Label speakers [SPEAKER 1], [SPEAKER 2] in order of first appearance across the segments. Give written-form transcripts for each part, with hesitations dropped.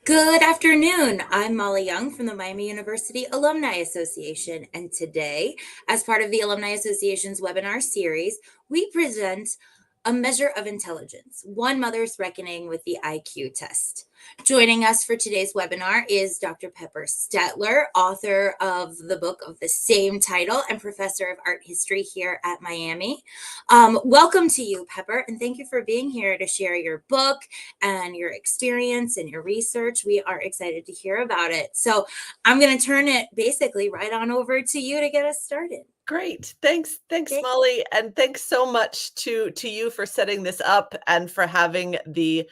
[SPEAKER 1] Good afternoon. I'm Molly Young from the Miami University Alumni Association, and today, as part of the Alumni Association's webinar series, we present A Measure of Intelligence, One Mother's Reckoning with the IQ Test. Joining us for today's webinar is Dr. Pepper Stetler, author of the book of the same title and professor of art history here at Miami. Welcome to you, Pepper, and thank you for being here to share your book and your experience and your research. We are excited to hear about it. So I'm going to turn it basically right on over to you to get us started.
[SPEAKER 2] Great. Thanks,
[SPEAKER 1] Okay.
[SPEAKER 2] Molly. And thanks so much to you for setting this up and for having the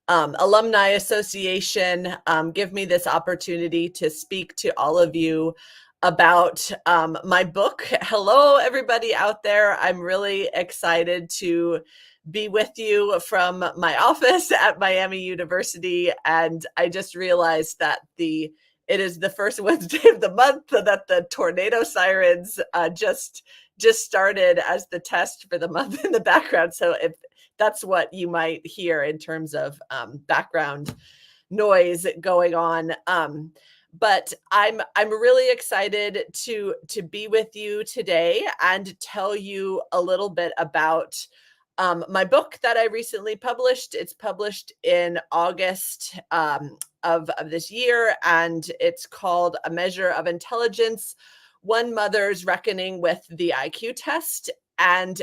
[SPEAKER 2] Alumni Association give me this opportunity to speak to all of you about my book. Hello, everybody out there. I'm really excited to be with you from my office at Miami University. And I just realized that it is the first Wednesday of the month, that the tornado sirens just started as the test for the month in the background. So if that's what you might hear in terms of background noise going on. But I'm really excited to be with you today and tell you a little bit about my book that I recently published. It's published in August of this year, and it's called A Measure of Intelligence, One Mother's Reckoning with the IQ Test. And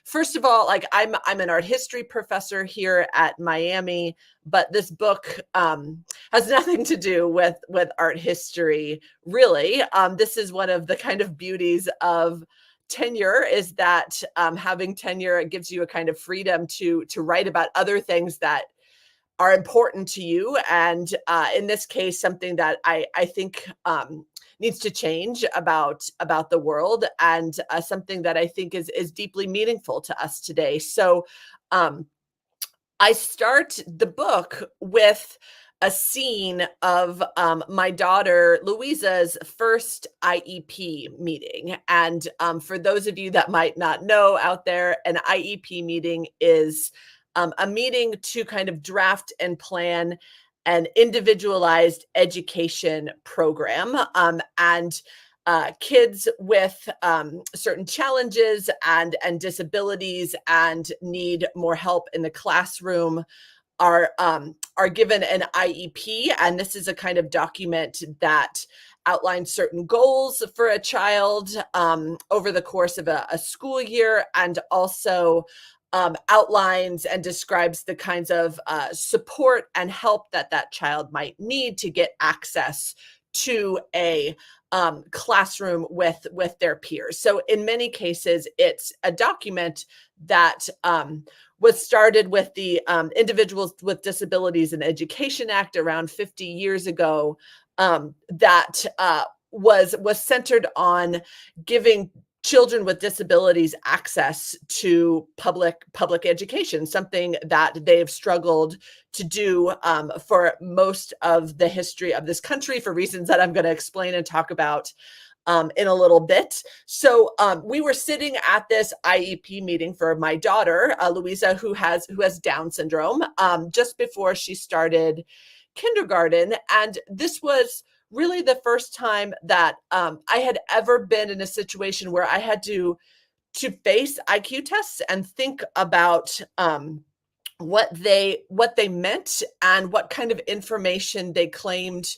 [SPEAKER 2] first of all, like I'm an art history professor here at Miami, but this book has nothing to do with art history, really. This is one of the kind of beauties of tenure, is that having tenure, it gives you a kind of freedom to write about other things that are important to you. And in this case, something that I think needs to change about the world, and something that I think is deeply meaningful to us today. So I start the book with a scene of my daughter Louisa's first IEP meeting. And for those of you that might not know out there, an IEP meeting is a meeting to kind of draft and plan an individualized education program. And kids with certain challenges and disabilities and need more help in the classroom are given an IEP, and this is a kind of document that outlines certain goals for a child over the course of a school year, and also outlines and describes the kinds of support and help that child might need to get access to a classroom with their peers. So in many cases, it's a document that was started with the Individuals with Disabilities in Education Act around 50 years ago, that was centered on giving children with disabilities access to public education, something that they've struggled to do for most of the history of this country, for reasons that I'm going to explain and talk about in a little bit. So we were sitting at this IEP meeting for my daughter, Louisa, who has Down syndrome, just before she started kindergarten. And this was really the first time that I had ever been in a situation where I had to face IQ tests and think about what they meant and what kind of information they claimed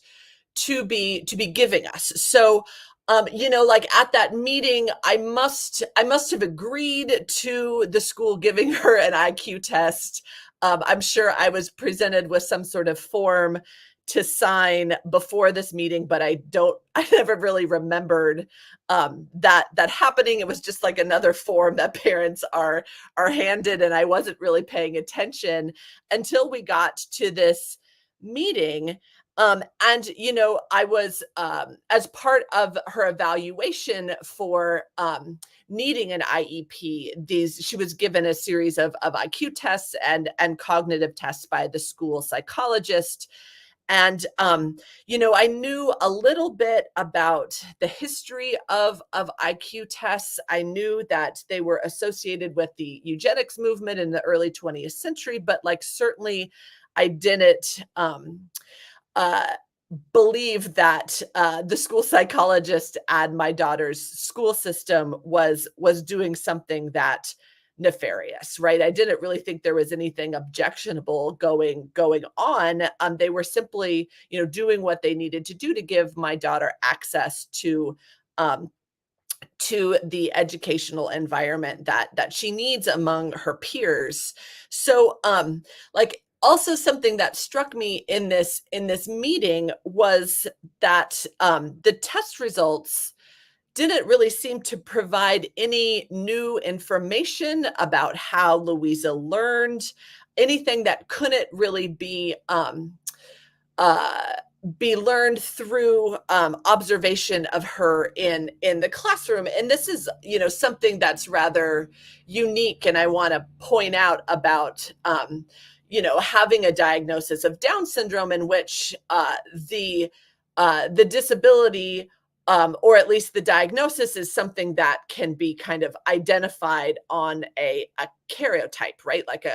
[SPEAKER 2] to be giving us. So like at that meeting, I must have agreed to the school giving her an IQ test. I'm sure I was presented with some sort of form to sign before this meeting, but I never really remembered that happening. It was just like another form that parents are handed, and I wasn't really paying attention until we got to this meeting. And I was, as part of her evaluation for needing an IEP, she was given a series of IQ tests and cognitive tests by the school psychologist. And I knew a little bit about the history of IQ tests. I knew that they were associated with the eugenics movement in the early 20th century, but like certainly I didn't uh, believe that the school psychologist at my daughter's school system was doing something that nefarious, right? I didn't really think there was anything objectionable going on. They were simply, doing what they needed to do to give my daughter access um, to the educational environment that she needs among her peers. So like also something that struck me in this meeting was that the test results didn't really seem to provide any new information about how Louisa learned, anything that couldn't really uh, be learned through observation of her in the classroom. And this is, something that's rather unique, and I want to point out about having a diagnosis of Down syndrome, in which the disability, or at least the diagnosis, is something that can be kind of identified on a karyotype, right? Like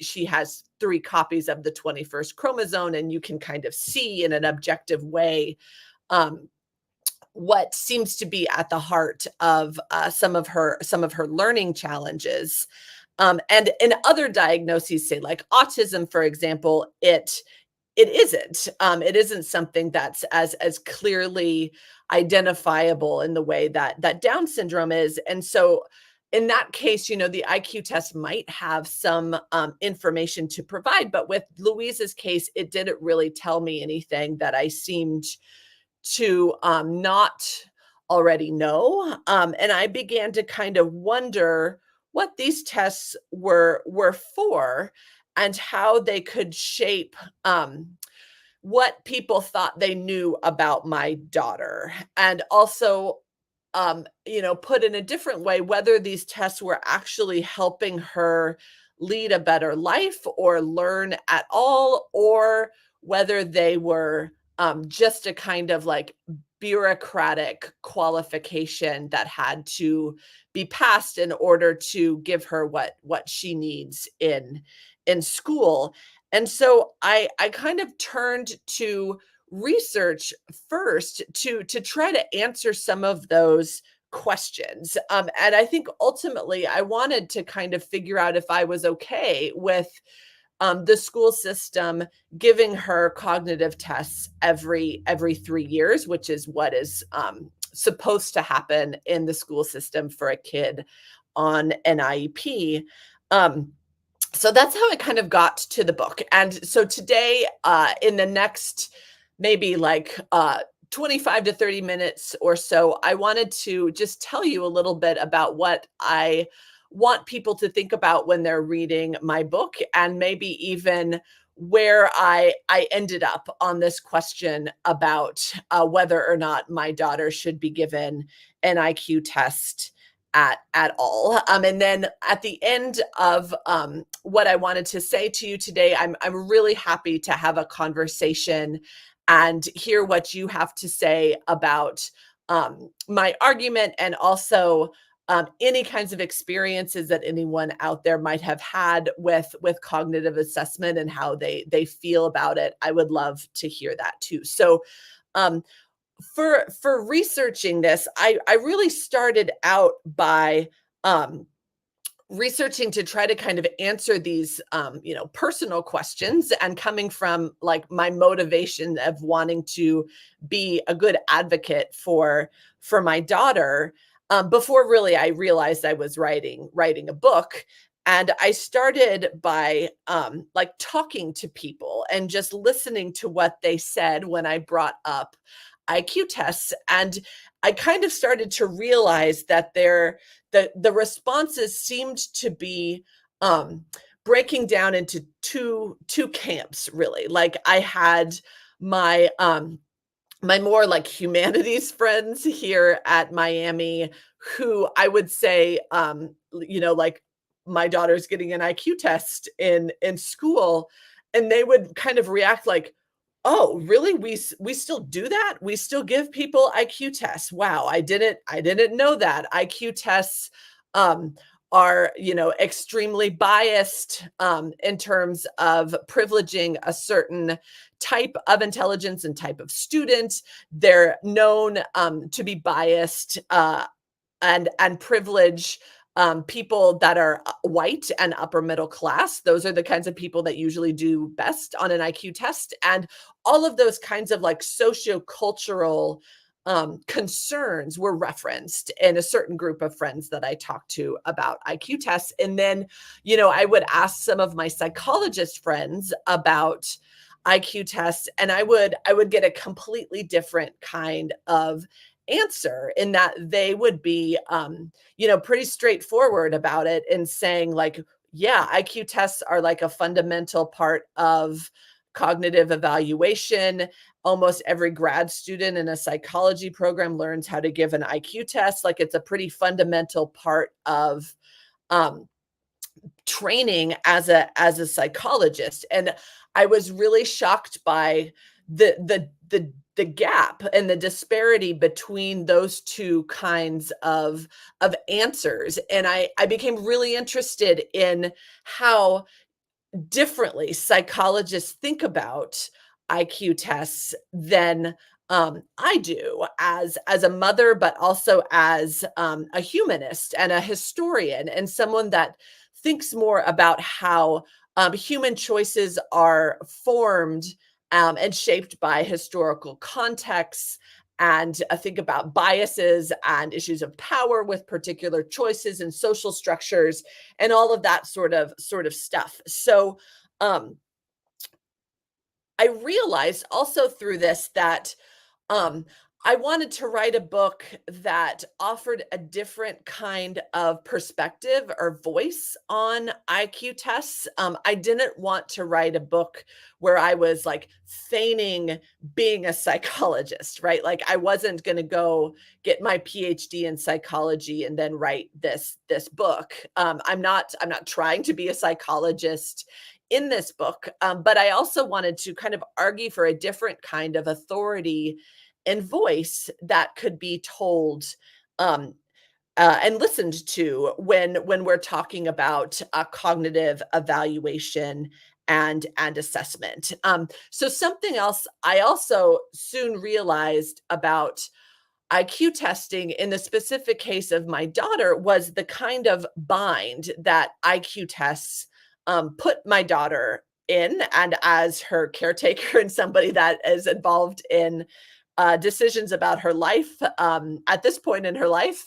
[SPEAKER 2] she has 3 copies of the 21st chromosome, and you can kind of see in an objective way um, what seems to be at the heart of some of her learning challenges. And in other diagnoses, say like autism, for example, it isn't something that's as clearly identifiable in the way that Down syndrome is. And so in that case, the IQ test might have some information to provide, but with Louisa's case, it didn't really tell me anything that I seemed to not already know. And I began to kind of wonder what these tests were for, and how they could shape what people thought they knew about my daughter. And also, put in a different way, whether these tests were actually helping her lead a better life or learn at all, or whether they were just a kind of like bureaucratic qualification that had to be passed in order to give her what she needs in school. And so I kind of turned to research first to try to answer some of those questions. And I think ultimately I wanted to kind of figure out if I was okay with the school system giving her cognitive tests every 3 years, which is what is supposed to happen in the school system for a kid on an IEP. So that's how I kind of got to the book. And so today, in the next maybe like 25 to 30 minutes or so, I wanted to just tell you a little bit about what I want people to think about when they're reading my book, and maybe even where I ended up on this question about whether or not my daughter should be given an IQ test at all. And then at the end of what I wanted to say to you today, I'm really happy to have a conversation and hear what you have to say about my argument, and also any kinds of experiences that anyone out there might have had with cognitive assessment and how they feel about it. I would love to hear that too. So um, for researching this, I really started out by researching to try to kind of answer these personal questions, and coming from like my motivation of wanting to be a good advocate for my daughter, before really I realized I was writing a book. And I started by like talking to people and just listening to what they said when I brought up IQ tests. And I kind of started to realize that the responses seemed to be breaking down into two camps, really. Like I had my more like humanities friends here at Miami, who I would say, like my daughter's getting an IQ test in school, and they would kind of react like, Oh, really? We still do that? We still give people IQ tests. Wow, I didn't know that. IQ tests um are, extremely biased in terms of privileging a certain type of intelligence and type of student. They're known to be biased and privilege people that are white and upper middle class. Those are the kinds of people that usually do best on an IQ test. And all of those kinds of like sociocultural concerns were referenced in a certain group of friends that I talked to about IQ tests. And then, I would ask some of my psychologist friends about IQ tests, and I would get a completely different kind of answer, in that they would be pretty straightforward about it and saying like, yeah, IQ tests are like a fundamental part of cognitive evaluation. Almost every grad student in a psychology program learns how to give an IQ test. Like, it's a pretty fundamental part of um, training as a psychologist. And I was really shocked by the gap and the disparity between those two kinds of answers. And I became really interested in how differently psychologists think about IQ tests than I do, as a mother, but also as a humanist and a historian, and someone that thinks more about how human choices are formed and shaped by historical contexts. And I think about biases and issues of power with particular choices and social structures and all of that sort of stuff. So um, I realized also through this that um, I wanted to write a book that offered a different kind of perspective or voice on IQ tests. I didn't want to write a book where I was like feigning being a psychologist, right? Like, I wasn't going to go get my PhD in psychology and then write this book. I'm not trying to be a psychologist in this book, but I also wanted to kind of argue for a different kind of authority and voice that could be told um, and listened to when we're talking about cognitive evaluation and assessment. So something else I also soon realized about IQ testing in the specific case of my daughter was the kind of bind that IQ tests put my daughter in. And as her caretaker and somebody that is involved in decisions about her life at this point in her life,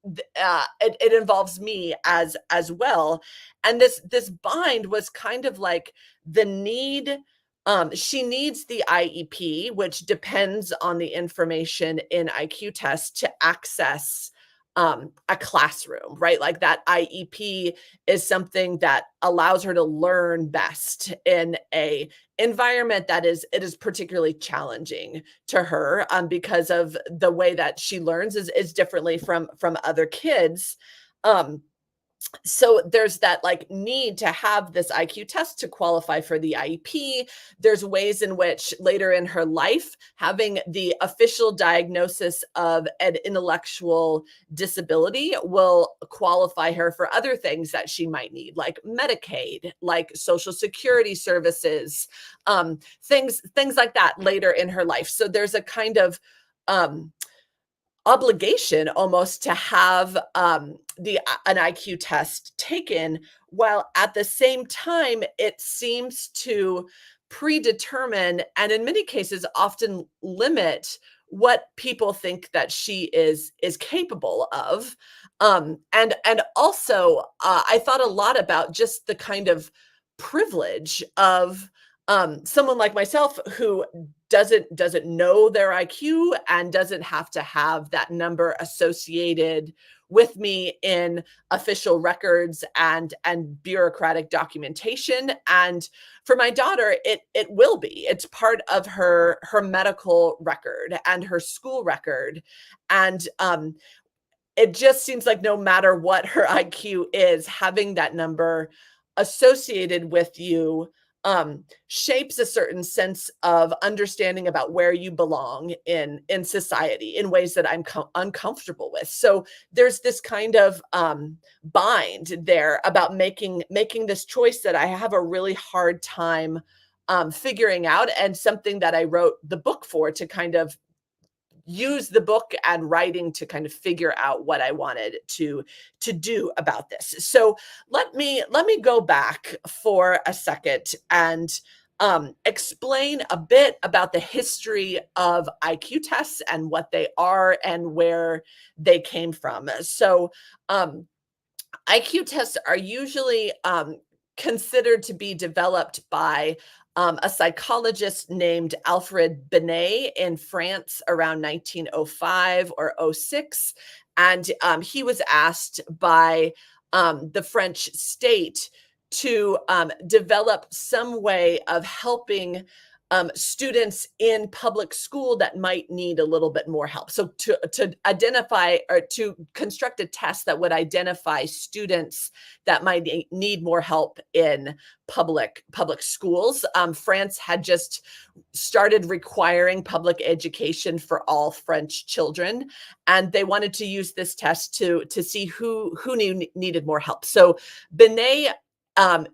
[SPEAKER 2] it involves me as well. And this bind was kind of like the need. She needs the IEP, which depends on the information in IQ tests to access a classroom, right? Like, that IEP is something that allows her to learn best in a environment that is particularly challenging to her, because of the way that she learns is differently from other kids. Um, so there's that like need to have this IQ test to qualify for the IEP. There's ways in which later in her life, having the official diagnosis of an intellectual disability will qualify her for other things that she might need, like Medicaid, like Social Security services, things like that later in her life. So there's a kind of um, obligation almost to have the an IQ test taken, while at the same time it seems to predetermine and in many cases often limit what people think that she is capable of. And also I thought a lot about just the kind of privilege of someone like myself who doesn't know their IQ and doesn't have to have that number associated with me in official records and bureaucratic documentation. And for my daughter, it will be. It's part of her medical record and her school record. And it just seems like no matter what her IQ is, having that number associated with you shapes a certain sense of understanding about where you belong in society in ways that I'm uncomfortable with. So there's this kind of bind there about making this choice that I have a really hard time figuring out, and something that I wrote the book for, to kind of use the book and writing to kind of figure out what I wanted to do about this. So let me go back for a second and explain a bit about the history of IQ tests and what they are and where they came from. So um, IQ tests are usually considered to be developed by a psychologist named Alfred Binet in France around 1905 or '06. And he was asked by the French state to develop some way of helping students in public school that might need a little bit more help. So to identify, or to construct a test that would identify students that might need more help in public schools. France had just started requiring public education for all French children, and they wanted to use this test to see who needed more help. So Binet um,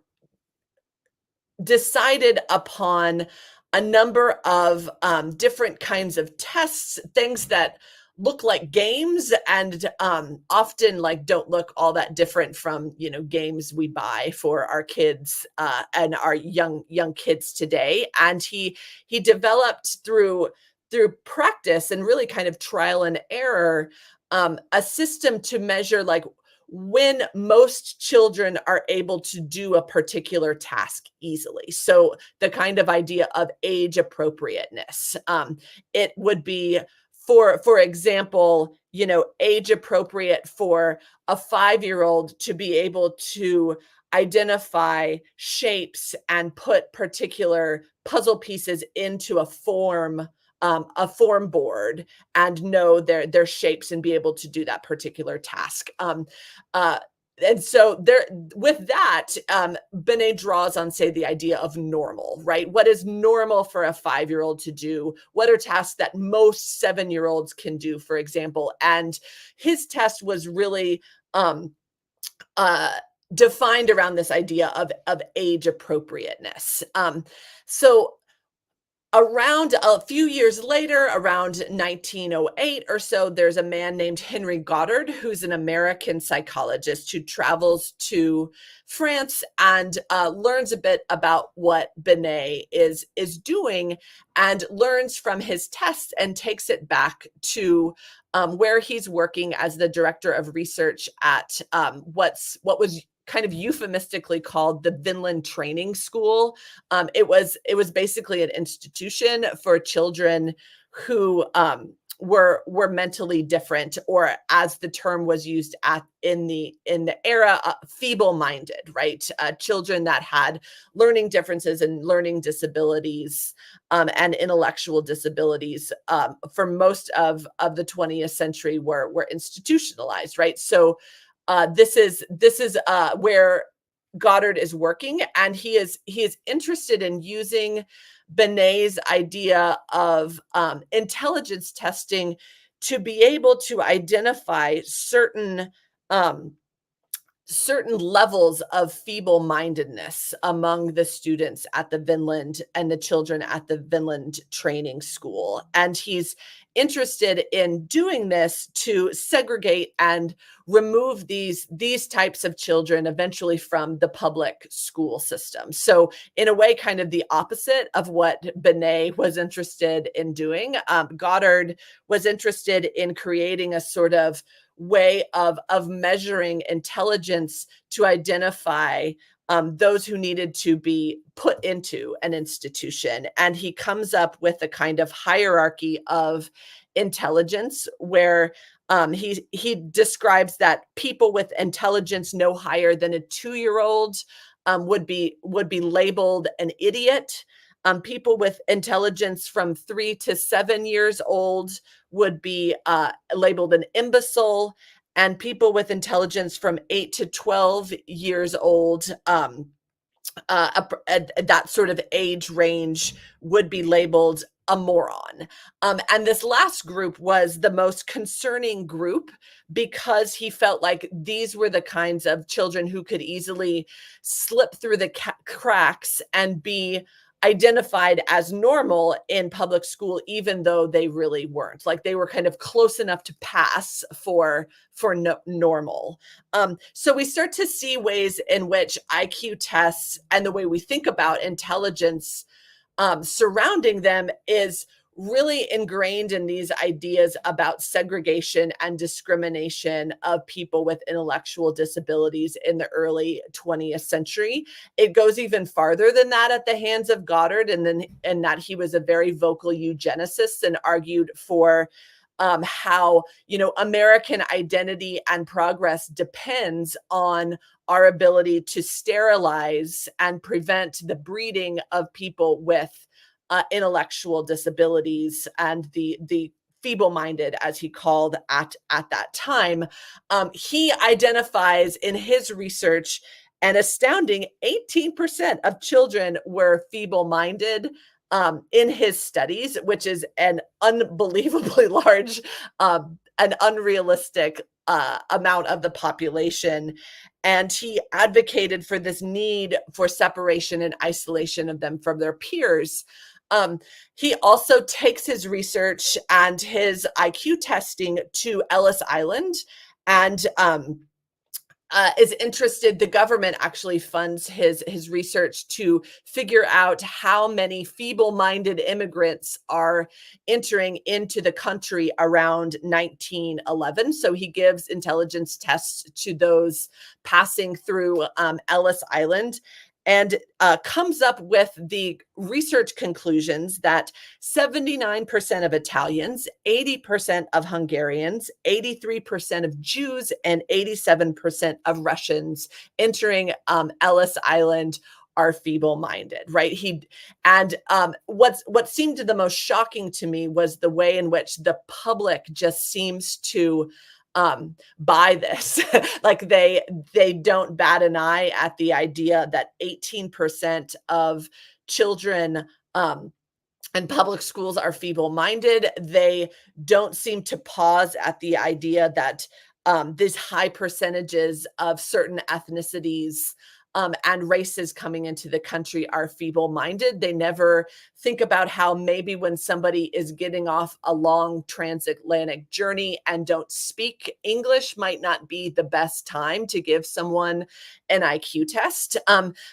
[SPEAKER 2] decided upon a number of different kinds of tests, things that look like games and often like don't look all that different from games we buy for our kids and our young kids today. And he developed through practice and really kind of trial and error a system to measure like when most children are able to do a particular task easily. So the kind of idea of age appropriateness. It would be, for example, age appropriate for a 5-year-old to be able to identify shapes and put particular puzzle pieces into a form board and know their shapes and be able to do that particular task. Uh, and so there, with that, Binet draws on, say, the idea of normal, right? What is normal for a 5-year-old to do? What are tasks that most 7-year-olds can do, for example? And his test was really uh, defined around this idea of age appropriateness. So around a few years later, around 1908 or so, there's a man named Henry Goddard, who's an American psychologist who travels to France and learns a bit about what Binet is doing, and learns from his tests and takes it back to where he's working as the director of research at what was kind of euphemistically called the Vinland Training School. It was basically an institution for children who were mentally different, or as the term was used in the era, feeble-minded, right? Children that had learning differences and learning disabilities and intellectual disabilities for most of the 20th century were institutionalized, right? So this is where Goddard is working, and he is interested in using Binet's idea of intelligence testing to be able to identify um, certain levels of feeble-mindedness among the students at the Vinland and the children at the Vinland Training School. And he's interested in doing this to segregate and remove these types of children eventually from the public school system. So in a way, kind of the opposite of what Binet was interested in doing. Goddard was interested in creating a sort of way of measuring intelligence to identify those who needed to be put into an institution. And he comes up with a kind of hierarchy of intelligence where he describes that people with intelligence no higher than a 2-year-old would be labeled an idiot. People with intelligence from 3 to 7 years old would be labeled an imbecile, and people with intelligence from 8 to 12 years old that sort of age range would be labeled a moron. And this last group was the most concerning group because he felt like these were the kinds of children who could easily slip through the cracks and be identified as normal in public school, even though they really weren't. Like they were kind of close enough to pass for normal. So we start to see ways in which IQ tests and the way we think about intelligence surrounding them is really ingrained in these ideas about segregation and discrimination of people with intellectual disabilities in the early 20th century. It goes even farther than that at the hands of Goddard, and that he was a very vocal eugenicist and argued for how American identity and progress depends on our ability to sterilize and prevent the breeding of people with intellectual disabilities and the feeble-minded, as he called at that time. He identifies in his research an astounding 18% of children were feeble-minded in his studies, which is an unbelievably large, an unrealistic amount of the population. And he advocated for this need for separation and isolation of them from their peers. He also takes his research and his IQ testing to Ellis Island and is interested. The government actually funds his research to figure out how many feeble-minded immigrants are entering into the country around 1911. So he gives intelligence tests to those passing through Ellis Island, and comes up with the research conclusions that 79% of Italians, 80% of Hungarians, 83% of Jews, and 87% of Russians entering Ellis Island are feeble-minded, right? What seemed the most shocking to me was the way in which the public just seems to buy this. Like they don't bat an eye at the idea that 18% of children in public schools are feeble-minded. They don't seem to pause at the idea that these high percentages of certain ethnicities and races coming into the country are feeble-minded. They never think about how maybe when somebody is getting off a long transatlantic journey and don't speak English might not be the best time to give someone an IQ test.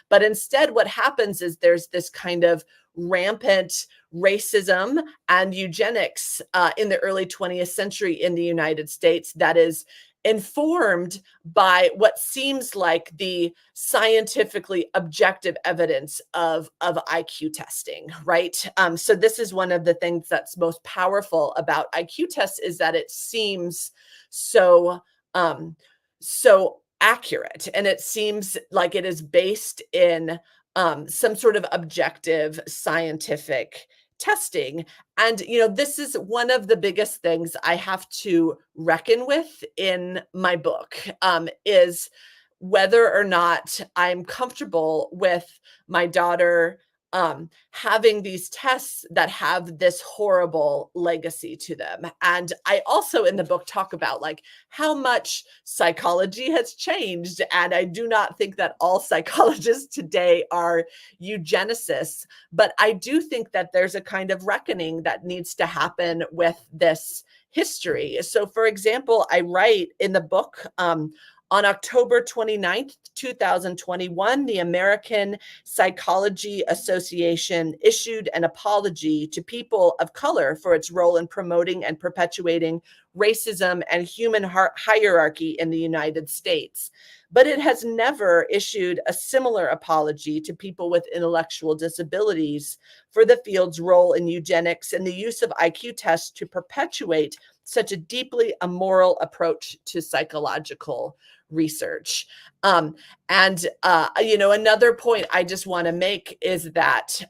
[SPEAKER 2] But instead, what happens is there's this kind of rampant racism and eugenics in the early 20th century in the United States that is informed by what seems like the scientifically objective evidence of IQ testing, right? So this is one of the things that's most powerful about IQ tests is that it seems so so accurate, and it seems like it is based in some sort of objective scientific testing. And, this is one of the biggest things I have to reckon with in my book, is whether or not I'm comfortable with my daughter having these tests that have this horrible legacy to them. And I also in the book talk about like how much psychology has changed. And I do not think that all psychologists today are eugenicists, but I do think that there's a kind of reckoning that needs to happen with this history. So for example, I write in the book, on October 29th, 2021, the American Psychology Association issued an apology to people of color for its role in promoting and perpetuating racism and human hierarchy in the United States. But it has never issued a similar apology to people with intellectual disabilities for the field's role in eugenics and the use of IQ tests to perpetuate such a deeply immoral approach to psychological research. Another point I just want to make is that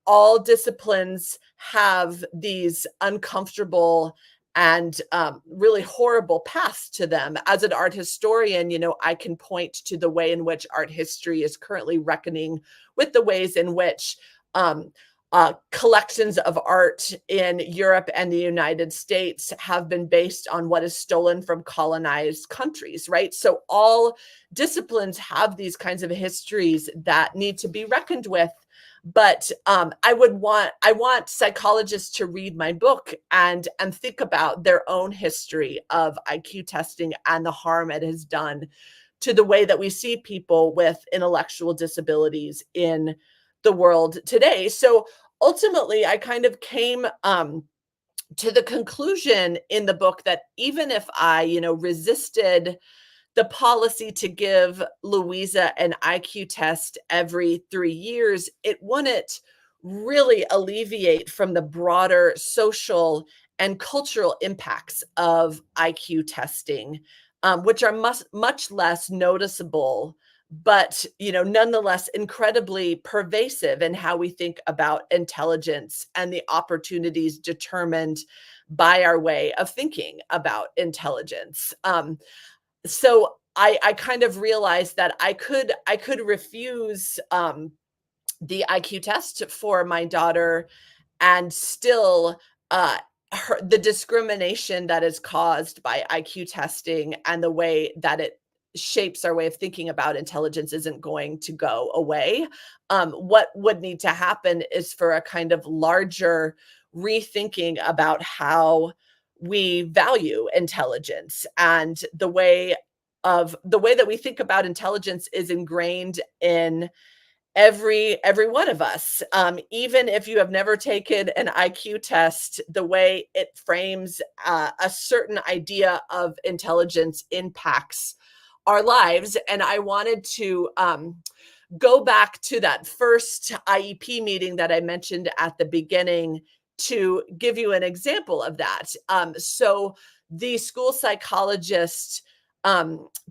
[SPEAKER 2] all disciplines have these uncomfortable and really horrible paths to them. As an art historian, I can point to the way in which art history is currently reckoning with the ways in which um, collections of art in Europe and the United States have been based on what is stolen from colonized countries, right? So all disciplines have these kinds of histories that need to be reckoned with. But I want psychologists to read my book and think about their own history of IQ testing and the harm it has done to the way that we see people with intellectual disabilities in the world today. So ultimately, I kind of came to the conclusion in the book that even if I, resisted the policy to give Louisa an IQ test every 3 years, it wouldn't really alleviate from the broader social and cultural impacts of IQ testing, which are much less noticeable, but nonetheless incredibly pervasive in how we think about intelligence and the opportunities determined by our way of thinking about intelligence. So I kind of realized that I could refuse the IQ test for my daughter and still the discrimination that is caused by IQ testing and the way that it shapes our way of thinking about intelligence isn't going to go away. What would need to happen is for a kind of larger rethinking about how we value intelligence, and the way that we think about intelligence is ingrained in every one of us. Even if you have never taken an IQ test, the way it frames a certain idea of intelligence impacts our lives. And I wanted to go back to that first IEP meeting that I mentioned at the beginning to give you an example of that. So the school psychologist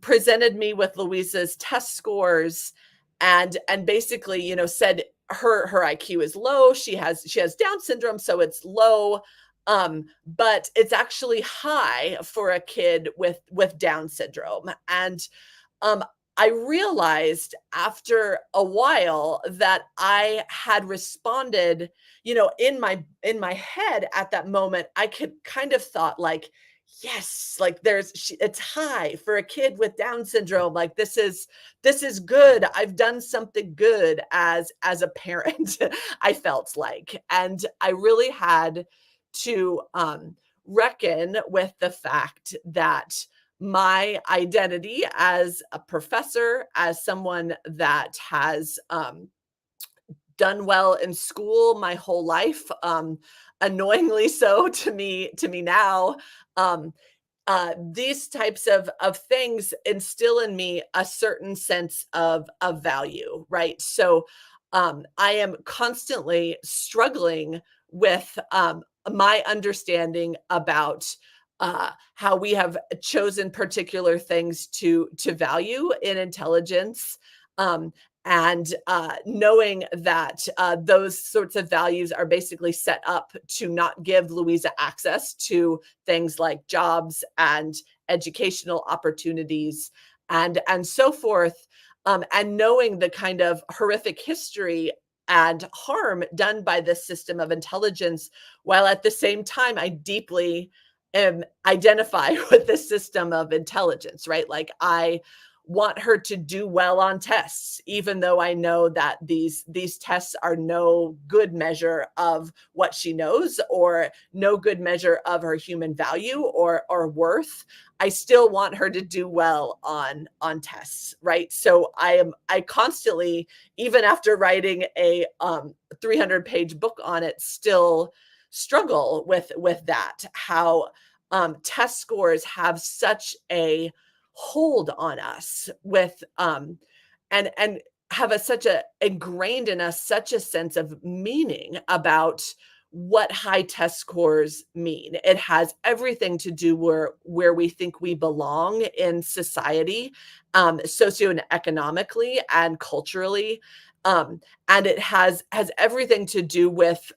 [SPEAKER 2] presented me with Louisa's test scores and basically, said her IQ is low. She has Down syndrome, so it's low. But it's actually high for a kid with Down syndrome. And um, I realized after a while that I had responded, in my head at that moment, I could kind of thought like, yes, like it's high for a kid with Down syndrome. Like this is good. I've done something good as a parent. I felt like, and I really had to reckon with the fact that my identity as a professor, as someone that has done well in school my whole life, annoyingly so to me now. Um, these types of things instill in me a certain sense of value, right? So I am constantly struggling with my understanding about how we have chosen particular things to value in intelligence. Um, and knowing that those sorts of values are basically set up to not give Louisa access to things like jobs and educational opportunities and so forth, and knowing the kind of horrific history and harm done by this system of intelligence, while at the same time I deeply identify with the system of intelligence, right? Like I want her to do well on tests, even though I know that these tests are no good measure of what she knows or no good measure of her human value or worth. I still want her to do well on tests, right? So I constantly, even after writing a 300-page book on it, still struggle with that, how test scores have such a hold on us with and have such a ingrained in us such a sense of meaning about what high test scores mean. It has everything to do where we think we belong in society, socioeconomically and culturally. And it has everything to do with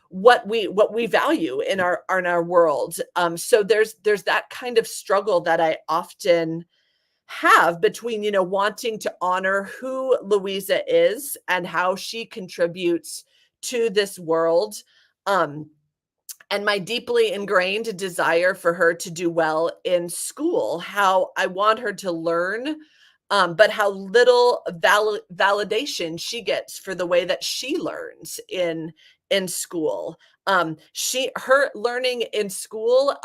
[SPEAKER 2] what we value in our world. So there's that kind of struggle that I often have between, wanting to honor who Louisa is and how she contributes to this world. Um, and my deeply ingrained desire for her to do well in school, how I want her to learn, but how little validation she gets for the way that she learns in school. Her learning in school,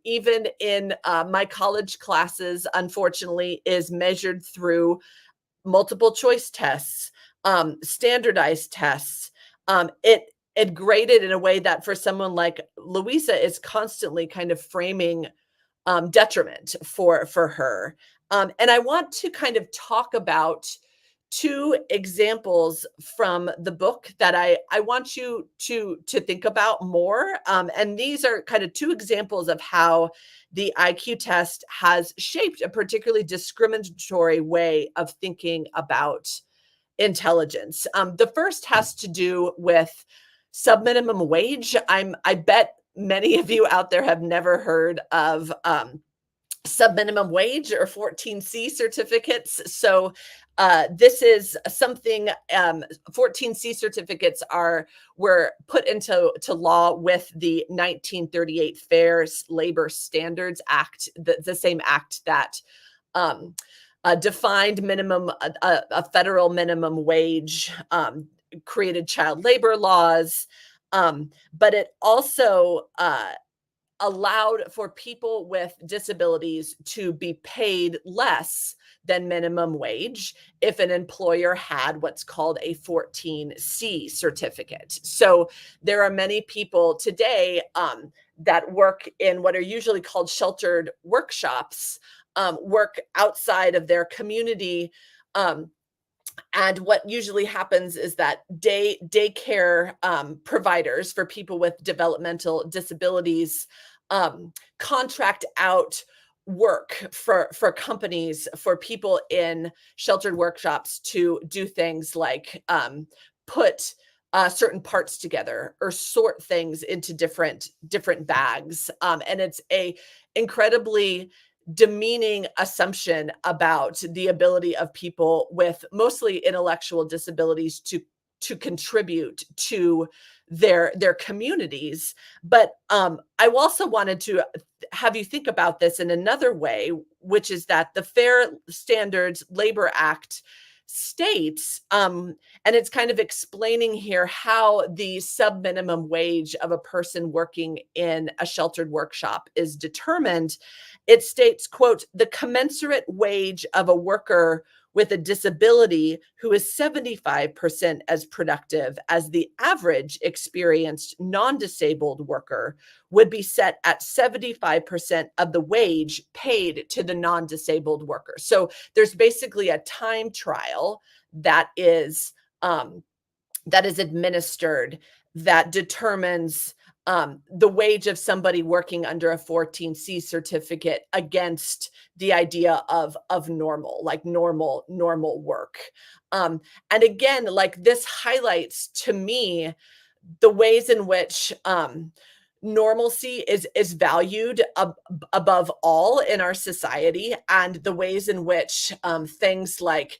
[SPEAKER 2] even in my college classes, unfortunately, is measured through multiple choice tests, standardized tests. It graded in a way that for someone like Louisa is constantly kind of framing detriment for her. And I want to kind of talk about two examples from the book that I want you to think about more. And these are kind of two examples of how the IQ test has shaped a particularly discriminatory way of thinking about intelligence. The first has to do with subminimum wage. I bet many of you out there have never heard of subminimum wage or 14C certificates. So this is something, 14C certificates were put into law with the 1938 Fair Labor Standards Act, the same act that defined a federal minimum wage, created child labor laws, but it also allowed for people with disabilities to be paid less than minimum wage if an employer had what's called a 14C certificate. So there are many people today that work in what are usually called sheltered workshops, work outside of their community. And what usually happens is that daycare providers for people with developmental disabilities contract out work for companies, for people in sheltered workshops to do things like put certain parts together or sort things into different bags. And it's a incredibly demeaning assumption about the ability of people with mostly intellectual disabilities to contribute to their communities. But I also wanted to have you think about this in another way, which is that the Fair Standards Labor Act states, and it's kind of explaining here how the subminimum wage of a person working in a sheltered workshop is determined. It states, quote, the commensurate wage of a worker with a disability who is 75% as productive as the average experienced non-disabled worker would be set at 75% of the wage paid to the non-disabled worker. So there's basically a time trial that is administered that determines the wage of somebody working under a 14C certificate against the idea of normal, like normal work. And again, like this highlights to me the ways in which normalcy is valued above all in our society, and the ways in which things like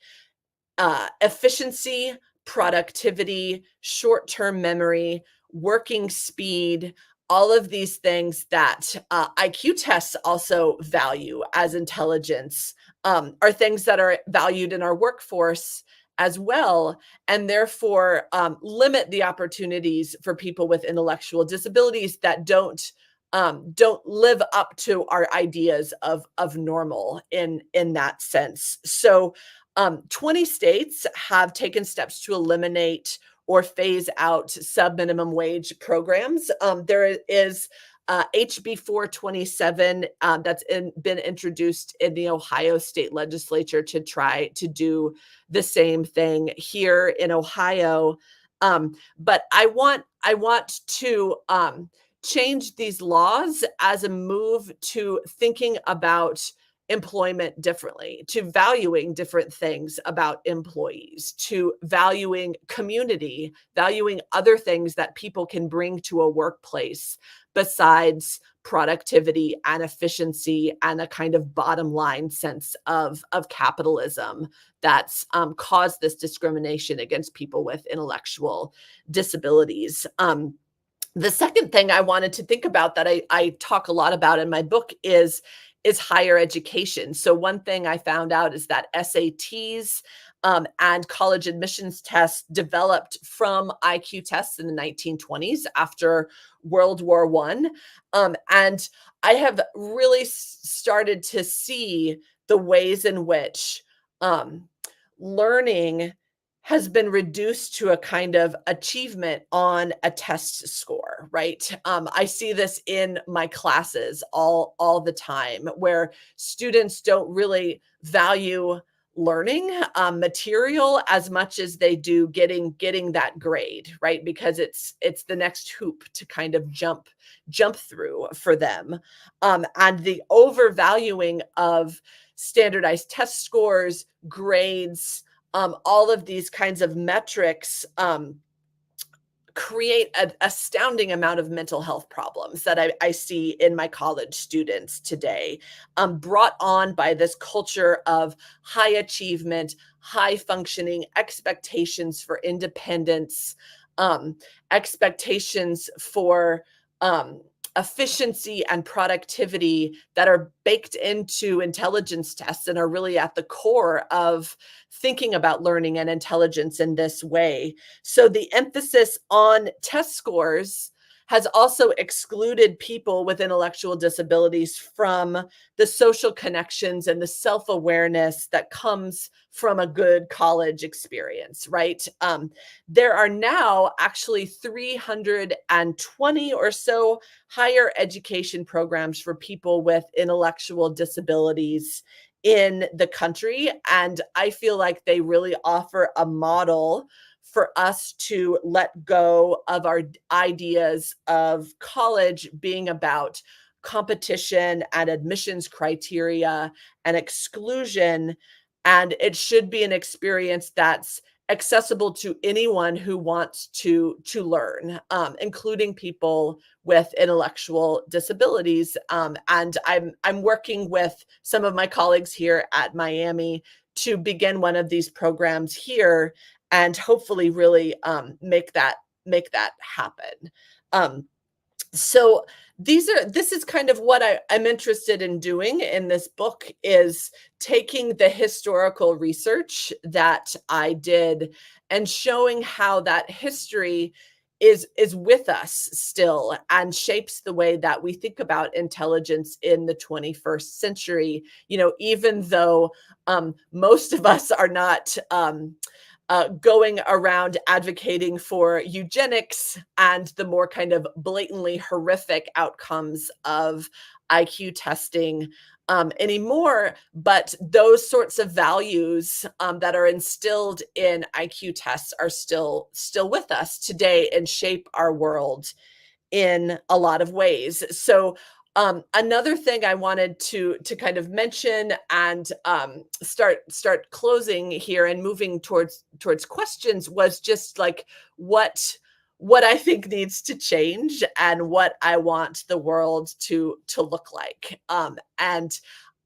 [SPEAKER 2] efficiency, productivity, short-term memory, working speed, all of these things that IQ tests also value as intelligence, are things that are valued in our workforce as well, and therefore limit the opportunities for people with intellectual disabilities that don't live up to our ideas of normal in that sense. So 20 states have taken steps to eliminate or phase out subminimum wage programs. There is HB 427 been introduced in the Ohio state legislature to try to do the same thing here in Ohio. But I want to change these laws as a move to thinking about employment differently, to valuing different things about employees, to valuing community, valuing other things that people can bring to a workplace besides productivity and efficiency and a kind of bottom line sense of capitalism that's caused this discrimination against people with intellectual disabilities. The second thing I wanted to think about that I talk a lot about in my book is higher education. So one thing I found out is that SATs and college admissions tests developed from IQ tests in the 1920s after World War One, and I have really started to see the ways in which um, learning has been reduced to a kind of achievement on a test score, right? I see this in my classes all the time, where students don't really value learning material as much as they do getting that grade, right? Because it's the next hoop to kind of jump through for them, and the overvaluing of standardized test scores, grades, all of these kinds of metrics create an astounding amount of mental health problems that I see in my college students today, brought on by this culture of high achievement, high functioning, expectations for independence, expectations for um, efficiency and productivity that are baked into intelligence tests and are really at the core of thinking about learning and intelligence in this way. So the emphasis on test scores has also excluded people with intellectual disabilities from the social connections and the self-awareness that comes from a good college experience, right? There are now actually 320 or so higher education programs for people with intellectual disabilities in the country. And I feel like they really offer a model for us to let go of our ideas of college being about competition and admissions criteria and exclusion. And it should be an experience that's accessible to anyone who wants to learn, including people with intellectual disabilities. And I'm working with some of my colleagues here at Miami to begin one of these programs here and hopefully really make that happen. Um, so this is kind of what I'm interested in doing in this book, is taking the historical research that I did and showing how that history is with us still and shapes the way that we think about intelligence in the 21st century. Even though most of us are not going around advocating for eugenics and the more kind of blatantly horrific outcomes of IQ testing anymore. But those sorts of values that are instilled in IQ tests are still with us today and shape our world in a lot of ways. So another thing I wanted to kind of mention and start closing here and moving towards questions was just like what I think needs to change and what I want the world to look like. And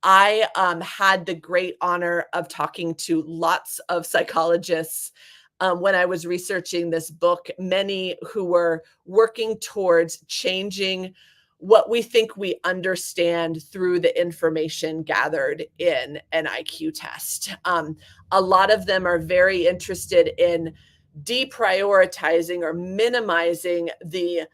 [SPEAKER 2] I had the great honor of talking to lots of psychologists when I was researching this book, many who were working towards changing what we think we understand through the information gathered in an IQ test. A lot of them are very interested in deprioritizing or minimizing the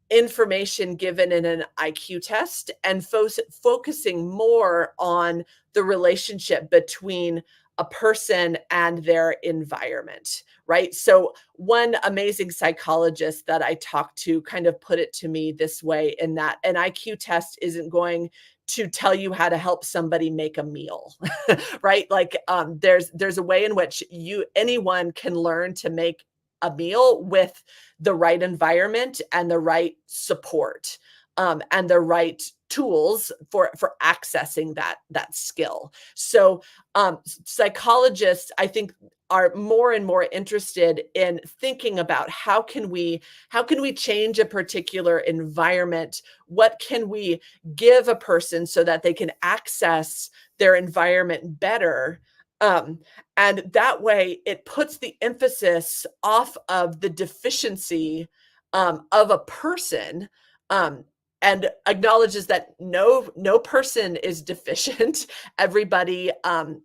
[SPEAKER 2] information given in an IQ test and focusing more on the relationship between a person and their environment, right? So one amazing psychologist that I talked to kind of put it to me this way, in that an IQ test isn't going to tell you how to help somebody make a meal, right? Like there's a way in which anyone can learn to make a meal with the right environment and the right support, and the right tools for accessing that skill. So psychologists, I think, are more and more interested in thinking about how can we change a particular environment? What can we give a person so that they can access their environment better? Um, and that way it puts the emphasis off of the deficiency of a person, um, and acknowledges that no person is deficient. Everybody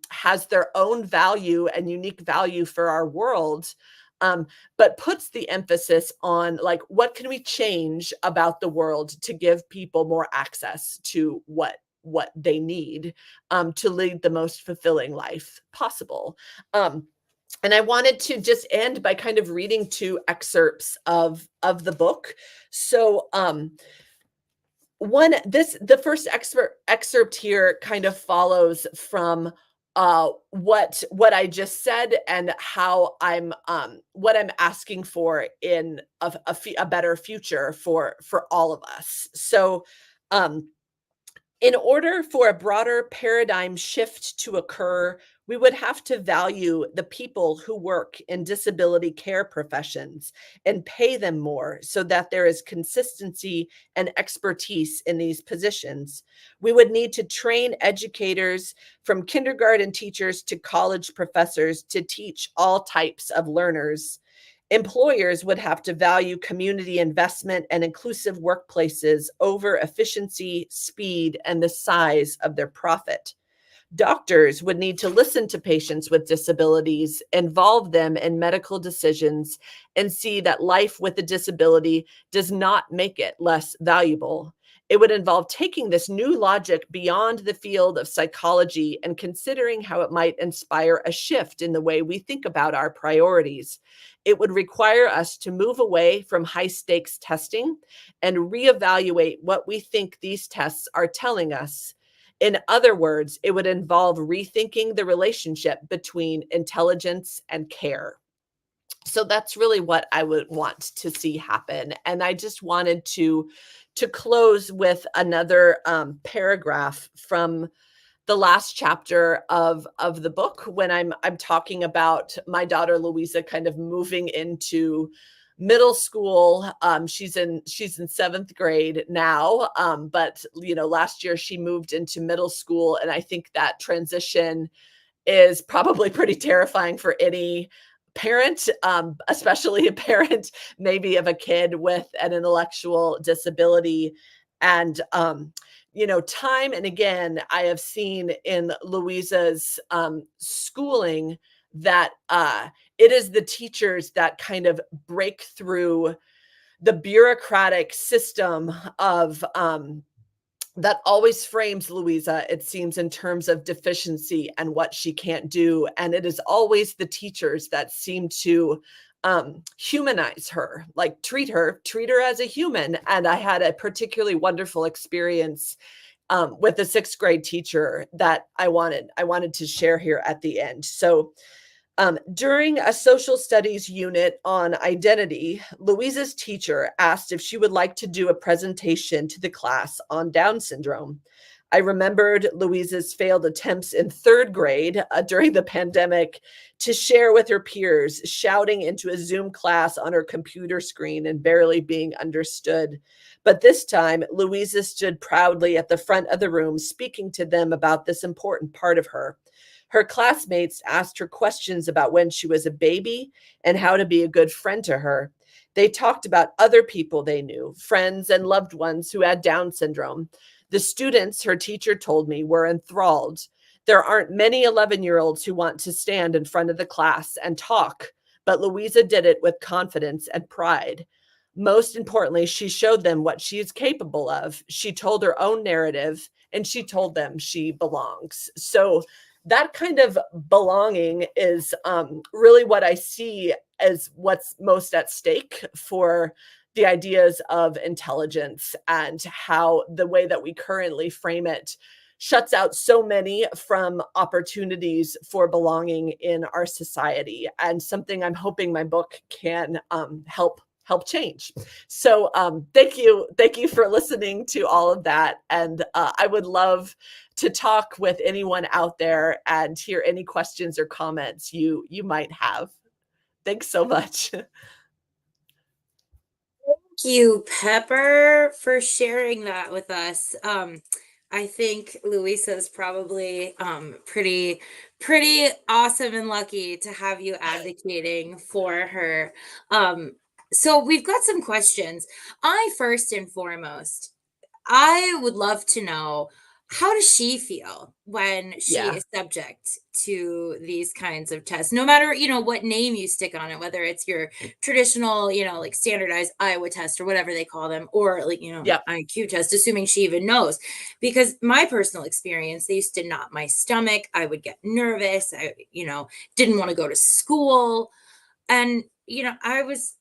[SPEAKER 2] has their own value and unique value for our world, but puts the emphasis on, like, what can we change about the world to give people more access to what they need, to lead the most fulfilling life possible. Um, and I wanted to just end by kind of reading two excerpts of the book. So the first excerpt here kind of follows from what I just said, and how I'm what I'm asking for in a better future for all of us. So um in order for a broader paradigm shift to occur, we would have to value the people who work in disability care professions and pay them more so that there is consistency and expertise in these positions. We would need to train educators, from kindergarten teachers to college professors, to teach all types of learners. Employers would have to value community investment and inclusive workplaces over efficiency, speed, and the size of their profit. Doctors would need to listen to patients with disabilities, involve them in medical decisions, and see that life with a disability does not make it less valuable. It would involve taking this new logic beyond the field of psychology and considering how it might inspire a shift in the way we think about our priorities. It would require us to move away from high stakes testing and reevaluate what we think these tests are telling us. In other words, it would involve rethinking the relationship between intelligence and care. So that's really what I would want to see happen. And I just wanted to close with another paragraph from the last chapter of the book, when I'm talking about my daughter Louisa kind of moving into middle school. She's in seventh grade now, but last year she moved into middle school, and I think that transition is probably pretty terrifying for any parent, especially a parent maybe of a kid with an intellectual disability. And time and again, I have seen in Louisa's schooling that it is the teachers that kind of break through the bureaucratic system of that always frames Louisa, it seems, in terms of deficiency and what she can't do. And it is always the teachers that seem to humanize her, like treat her as a human. And I had a particularly wonderful experience with a sixth grade teacher that I wanted to share here at the end. So during a social studies unit on identity, Louisa's teacher asked if she would like to do a presentation to the class on Down syndrome. I remembered Louisa's failed attempts in third grade during the pandemic to share with her peers, shouting into a Zoom class on her computer screen and barely being understood. But this time, Louisa stood proudly at the front of the room, speaking to them about this important part of her. Her classmates asked her questions about when she was a baby and how to be a good friend to her. They talked about other people they knew, friends and loved ones who had Down syndrome. The students, her teacher told me, were enthralled. There aren't many 11-year-olds who want to stand in front of the class and talk, but Louisa did it with confidence and pride. Most importantly, she showed them what she is capable of. She told her own narrative, and she told them she belongs. So that kind of belonging is really what I see as what's most at stake for the ideas of intelligence, and how the way that we currently frame it shuts out so many from opportunities for belonging in our society, and something I'm hoping my book can help help change. So thank you for listening to all of that, and I would love to talk with anyone out there and hear any questions or comments you might have. Thanks so much.
[SPEAKER 1] You, Pepper, for sharing that with us. I think Louisa is probably pretty awesome and lucky to have you advocating for her. Um, so we've got some questions. I first and foremost I would love to know, how does she feel when she
[SPEAKER 2] Yeah.
[SPEAKER 1] is subject to these kinds of tests? No matter, what name you stick on it, whether it's your traditional, like standardized Iowa test or whatever they call them, or like, an
[SPEAKER 2] Yep.
[SPEAKER 1] IQ test, assuming she even knows. Because my personal experience, they used to knot my stomach. I would get nervous. I, didn't want to go to school. And, I was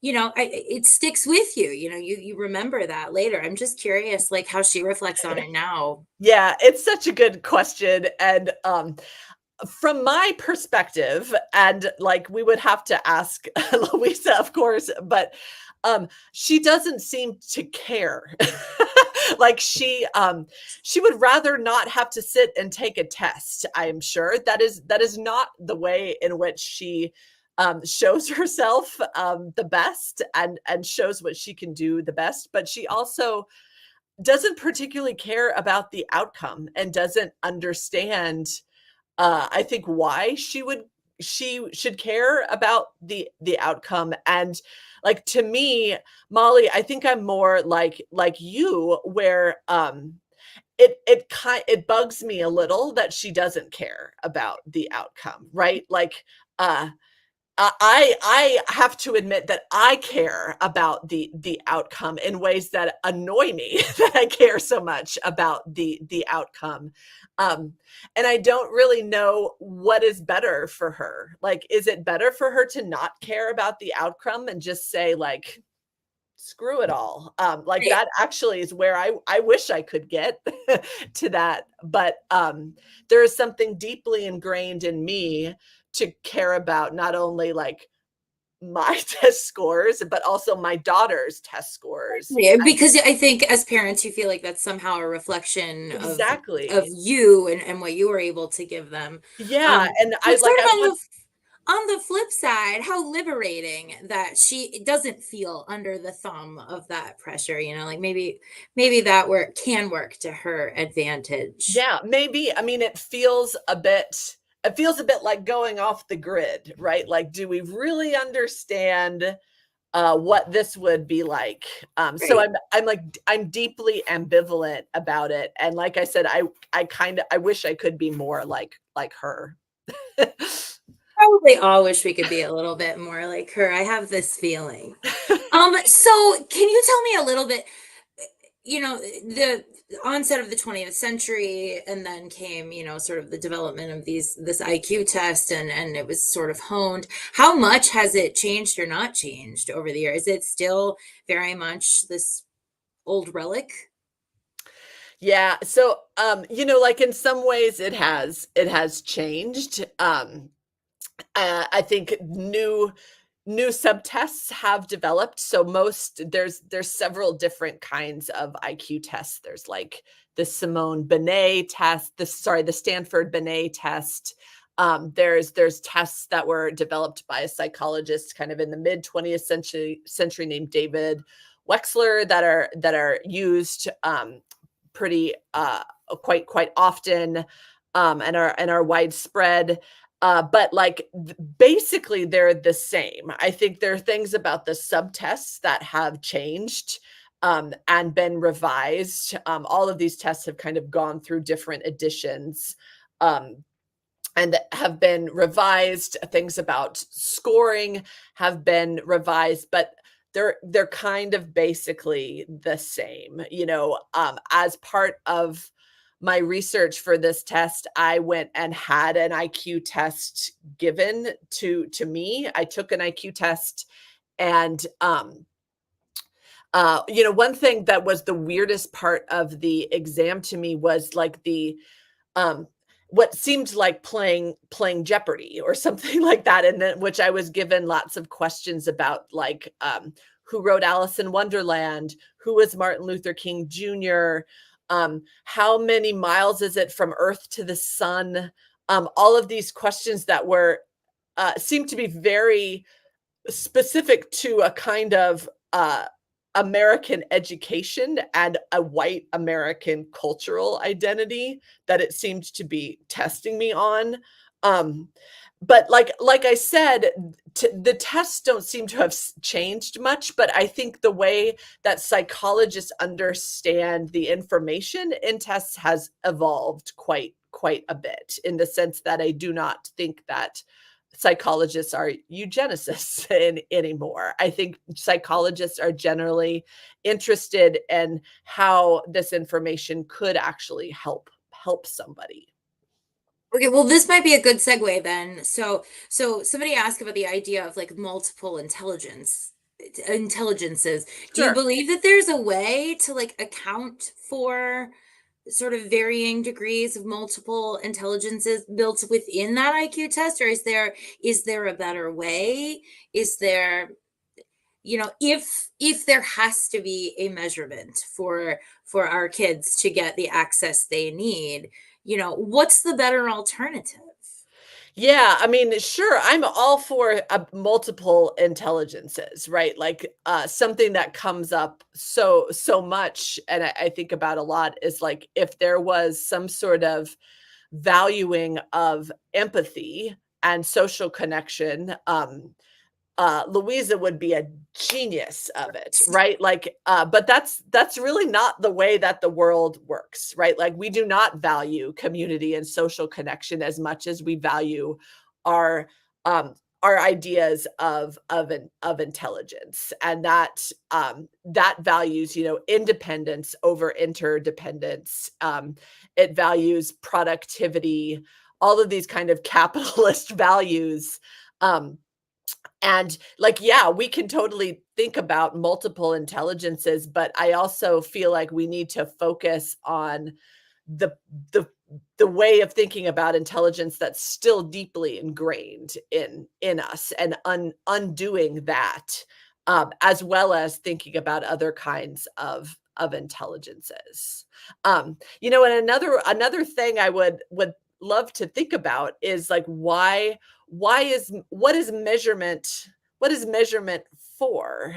[SPEAKER 1] it sticks with you, you remember that later. I'm just curious, like, how she reflects on it now.
[SPEAKER 2] Yeah, it's such a good question, and from my perspective, and like we would have to ask Louisa, of course, but she doesn't seem to care. Like she would rather not have to sit and take a test. I am sure that is not the way in which she shows herself the best and shows what she can do the best. But she also doesn't particularly care about the outcome and doesn't understand, I think, why she should care about the outcome. And like, to me, Molly, I think I'm more like you, where it bugs me a little that she doesn't care about the outcome, right? Like, uh I have to admit that I care about the outcome in ways that annoy me, that I care so much about the outcome. Um, and I don't really know what is better for her. Like, is it better for her to not care about the outcome and just say, like, screw it all? Like,
[SPEAKER 1] Right.
[SPEAKER 2] that actually is where I wish I could get to that. But there is something deeply ingrained in me to care about not only like my test scores, but also my daughter's test scores.
[SPEAKER 1] Yeah, because I think as parents, you feel like that's somehow a reflection of
[SPEAKER 2] Exactly.
[SPEAKER 1] you and what you were able to give them.
[SPEAKER 2] Yeah, and I
[SPEAKER 1] But
[SPEAKER 2] like
[SPEAKER 1] sort of
[SPEAKER 2] I want
[SPEAKER 1] on the flip side, how liberating that she doesn't feel under the thumb of that pressure, like maybe that work can work to her advantage.
[SPEAKER 2] yeah, maybe. I mean, it feels a bit like going off the grid, right? Like, do we really understand what this would be like? So
[SPEAKER 1] Right.
[SPEAKER 2] I'm like I'm deeply ambivalent about it. And like I said, I kind of I wish I could be more like her.
[SPEAKER 1] Probably all wish we could be a little bit more like her. I have this feeling. So can you tell me a little bit, the onset of the 20th century, and then came, sort of the development of this IQ test, and it was sort of honed. How much has it changed or not changed over the years? Is it still very much this old relic?
[SPEAKER 2] Yeah, so like, in some ways it has changed. I think new subtests have developed. So there's several different kinds of IQ tests. There's like the Simone Binet test, the Stanford Binet test. There's tests that were developed by a psychologist kind of in the mid 20th century named David Wexler, that are used pretty quite often, and are widespread. But like, basically they're the same. I think there are things about the subtests that have changed and been revised. All of these tests have kind of gone through different editions. And have been revised. Things about scoring have been revised, but they're kind of basically the same. As part of my research for this test, I went and had an IQ test given to me. I took an IQ test, and one thing that was the weirdest part of the exam to me was like um what seemed like playing Jeopardy or something like that, and then which I was given lots of questions about, like, who wrote Alice in Wonderland, who was Martin Luther King Jr., how many miles is it from Earth to the sun? All of these questions that were seemed to be very specific to a kind of American education and a white American cultural identity that it seemed to be testing me on. Um, but like I said, the tests don't seem to have changed much. But I think the way that psychologists understand the information in tests has evolved quite a bit, in the sense that I do not think that psychologists are eugenicists anymore. I think psychologists are generally interested in how this information could actually help somebody.
[SPEAKER 1] Okay, well, this might be a good segue then. So somebody asked about the idea of like multiple intelligences. Do you
[SPEAKER 2] Sure.
[SPEAKER 1] believe that there's a way to like account for sort of varying degrees of multiple intelligences built within that IQ test, or is there a better way? Is there, if there has to be a measurement for our kids to get the access they need, what's the better alternative?
[SPEAKER 2] Yeah, I mean, sure, I'm all for multiple intelligences, right? Like, something that comes up so much, and I think about a lot, is like if there was some sort of valuing of empathy and social connection. Louisa would be a genius of it, right? Like, but that's really not the way that the world works, right? Like, we do not value community and social connection as much as we value our our ideas of intelligence, and that values, independence over interdependence. It values productivity, all of these kind of capitalist values. Um, and like, yeah, we can totally think about multiple intelligences, but I also feel like we need to focus on the the the way of thinking about intelligence that's still deeply ingrained in us, and undoing that, as well as thinking about other kinds of intelligences. And another thing I would love to think about is like, why is what is measurement for?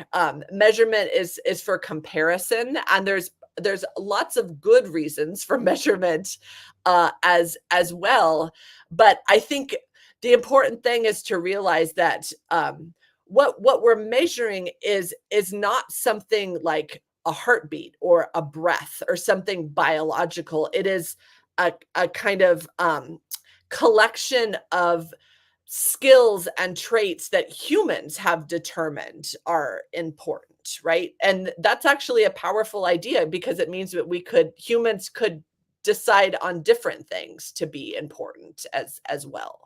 [SPEAKER 2] Measurement is for comparison, and there's lots of good reasons for measurement, as well. But I think the important thing is to realize that, what we're measuring is not something like a heartbeat or a breath or something biological. It is a kind of collection of skills and traits that humans have determined are important, right? And that's actually a powerful idea, because it means that humans could decide on different things to be important as well.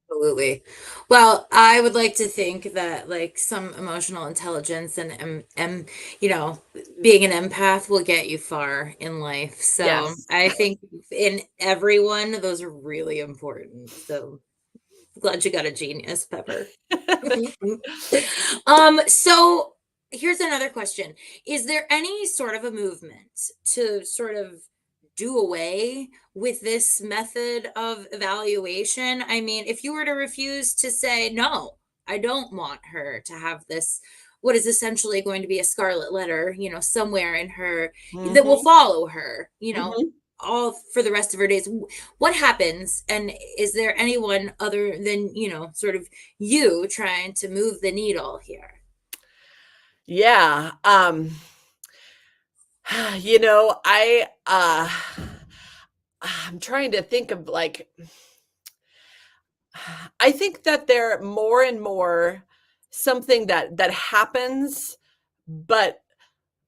[SPEAKER 1] Absolutely. Well, I would like to think that like some emotional intelligence and being an empath will get you far in life. So
[SPEAKER 2] Yes.
[SPEAKER 1] I think in everyone, those are really important. So glad you got a genius, Pepper. So here's another question. Is there any sort of a movement to sort of do away with this method of evaluation? I mean, if you were to refuse to say, no, I don't want her to have this, what is essentially going to be a scarlet letter, somewhere in her that will
[SPEAKER 2] Mhm,
[SPEAKER 1] follow her,
[SPEAKER 2] mhm.
[SPEAKER 1] all for the rest of her days. What happens? And is there anyone other than, sort of you trying to move the needle here?
[SPEAKER 2] Yeah, I'm trying to think of, like, I think that there more and more something that happens, but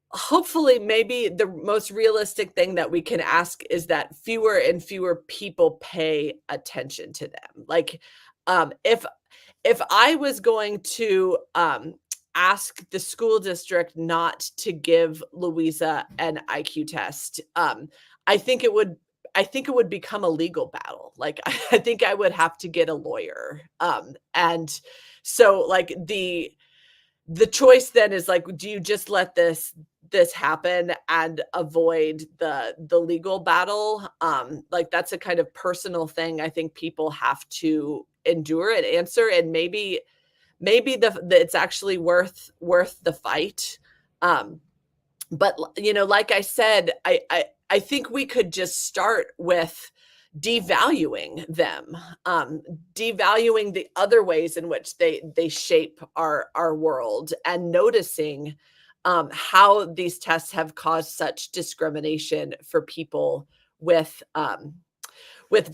[SPEAKER 2] hopefully, maybe the most realistic thing that we can ask is that fewer and fewer people pay attention to them. Like, if I was going to, ask the school district not to give Louisa an IQ test, I think it would I think it would become a legal battle. Like, I think I would have to get a lawyer. And so like the choice then is like, do you just let this happen and avoid the legal battle? Like that's a kind of personal thing I think people have to endure and answer, and maybe the it's actually worth the fight. Um, but you know, like I said, I think we could just start with devaluing them, devaluing the other ways in which they shape our world, and noticing how these tests have caused such discrimination for people with with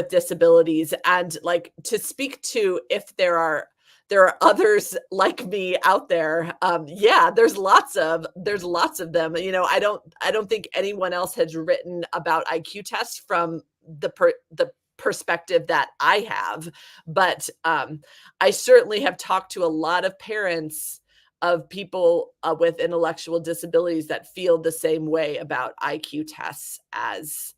[SPEAKER 2] disabilities. And like, to speak to if there are others like me out there. Yeah, there's lots of them. You know, I don't think anyone else has written about IQ tests from the perspective that I have, but I certainly have talked to a lot of parents of people with intellectual disabilities that feel the same way about IQ tests as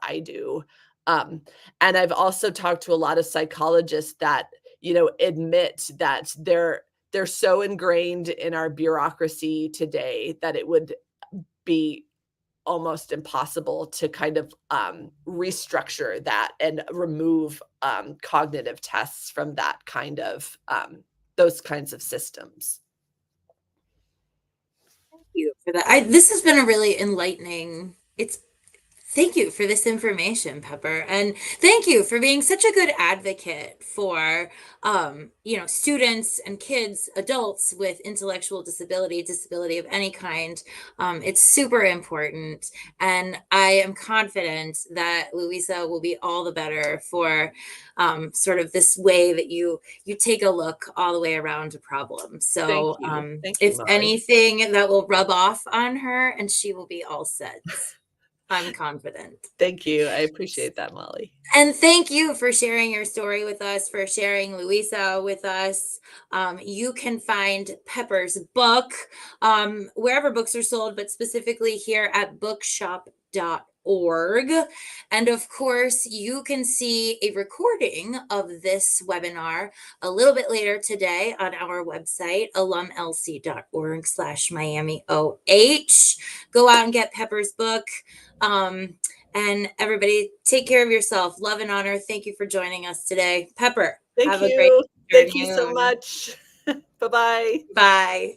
[SPEAKER 2] I do. Um, and I've also talked to a lot of psychologists that, you know, admit that they're so ingrained in our bureaucracy today that it would be almost impossible to kind of restructure that and remove cognitive tests from that kind of those kinds of systems.
[SPEAKER 1] You for that. This has been a really enlightening. It's Thank you for this information, Pepper, and thank you for being such a good advocate for, students and kids, adults with intellectual disability, disability of any kind. It's super important, and I am confident that Louisa will be all the better for sort of this way that you take a look all the way around a problem.
[SPEAKER 2] Thank
[SPEAKER 1] So,
[SPEAKER 2] you. Thank you,
[SPEAKER 1] if
[SPEAKER 2] Molly.
[SPEAKER 1] anything, that will rub off on her, and she will be all set. I'm confident.
[SPEAKER 2] Thank you. I appreciate that, Molly.
[SPEAKER 1] And thank you for sharing your story with us, for sharing Louisa with us. You can find Pepper's book wherever books are sold, but specifically here at bookshop.org. And of course, you can see a recording of this webinar a little bit later today on our website, alumlc.org/MiamiOH. Go out and get Pepper's book. And everybody, take care of yourself. Love and honor. Thank you for joining us today. Pepper,
[SPEAKER 2] Thank
[SPEAKER 1] have a great
[SPEAKER 2] you. Thank you so
[SPEAKER 1] afternoon.
[SPEAKER 2] much. Bye-bye.
[SPEAKER 1] Bye.